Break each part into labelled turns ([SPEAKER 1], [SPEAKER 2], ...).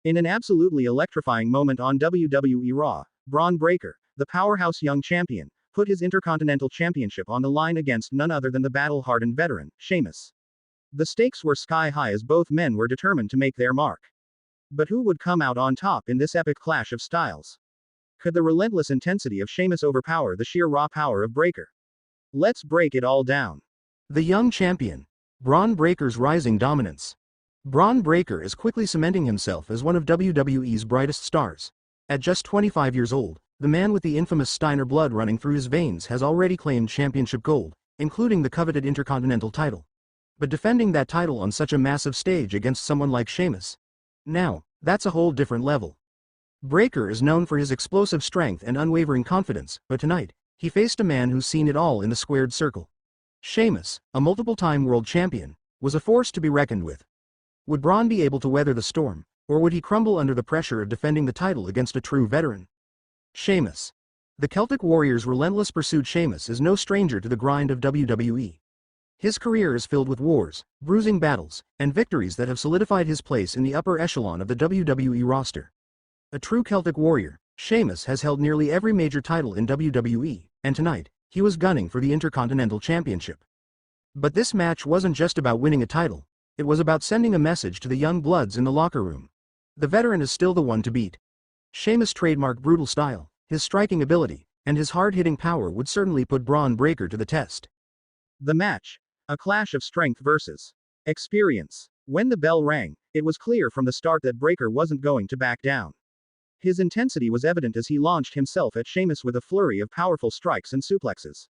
[SPEAKER 1] In an absolutely electrifying moment on WWE Raw, Bron Breakker, the powerhouse young champion, put his Intercontinental Championship on the line against none other than the battle-hardened veteran, Sheamus. The stakes were sky high as both men were determined to make their mark. But who would come out on top in this epic clash of styles? Could the relentless intensity of Sheamus overpower the sheer raw power of Breakker? Let's break it all down.
[SPEAKER 2] The young champion. Bron Breakker's rising dominance. Bron Breakker is quickly cementing himself as one of WWE's brightest stars. At just 25 years old, the man with the infamous Steiner blood running through his veins has already claimed championship gold, including the coveted Intercontinental title. But defending that title on such a massive stage against someone like Sheamus? Now, that's a whole different level. Breakker is known for his explosive strength and unwavering confidence, but tonight, he faced a man who's seen it all in the squared circle. Sheamus, a multiple-time world champion, was a force to be reckoned with. Would Bron be able to weather the storm, or would he crumble under the pressure of defending the title against a true veteran? Sheamus. The Celtic Warrior's relentless pursuit. Sheamus is no stranger to the grind of WWE. His career is filled with wars, bruising battles, and victories that have solidified his place in the upper echelon of the WWE roster. A true Celtic warrior, Sheamus has held nearly every major title in WWE, and tonight, he was gunning for the Intercontinental Championship. But this match wasn't just about winning a title, it was about sending a message to the young bloods in the locker room. The veteran is still the one to beat. Sheamus' trademark brutal style, his striking ability, and his hard-hitting power would certainly put Bron Breakker to the test.
[SPEAKER 1] The match. A clash of strength versus experience. When the bell rang, it was clear from the start that Breakker wasn't going to back down. His intensity was evident as he launched himself at Sheamus with a flurry of powerful strikes and suplexes.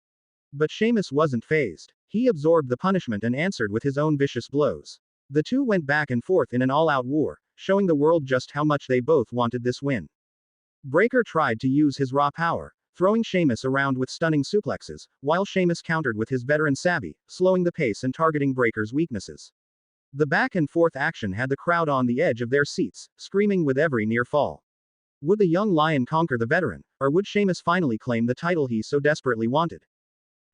[SPEAKER 1] But Sheamus wasn't fazed. He absorbed the punishment and answered with his own vicious blows. The two went back and forth in an all-out war, showing the world just how much they both wanted this win. Breakker tried to use his raw power, throwing Sheamus around with stunning suplexes, while Sheamus countered with his veteran savvy, slowing the pace and targeting Breakker's weaknesses. The back-and-forth action had the crowd on the edge of their seats, screaming with every near fall. Would the young lion conquer the veteran, or would Sheamus finally claim the title he so desperately wanted?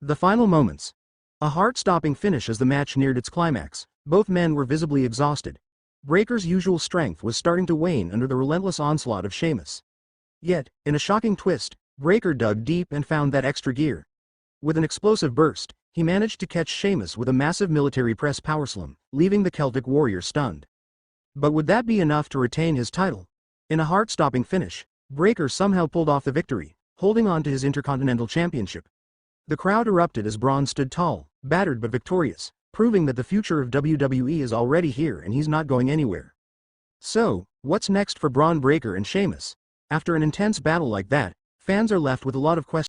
[SPEAKER 2] The final moments. A heart-stopping finish as the match neared its climax. Both men were visibly exhausted. Breakker's usual strength was starting to wane under the relentless onslaught of Sheamus. Yet, in a shocking twist, Breakker dug deep and found that extra gear. With an explosive burst, he managed to catch Sheamus with a massive military press powerslam, leaving the Celtic Warrior stunned. But would that be enough to retain his title? In a heart-stopping finish, Breakker somehow pulled off the victory, holding on to his Intercontinental Championship. The crowd erupted as Bron stood tall, battered but victorious, proving that the future of WWE is already here and he's not going anywhere. So, what's next for Bron Breakker and Sheamus? After an intense battle like that, fans are left with a lot of questions.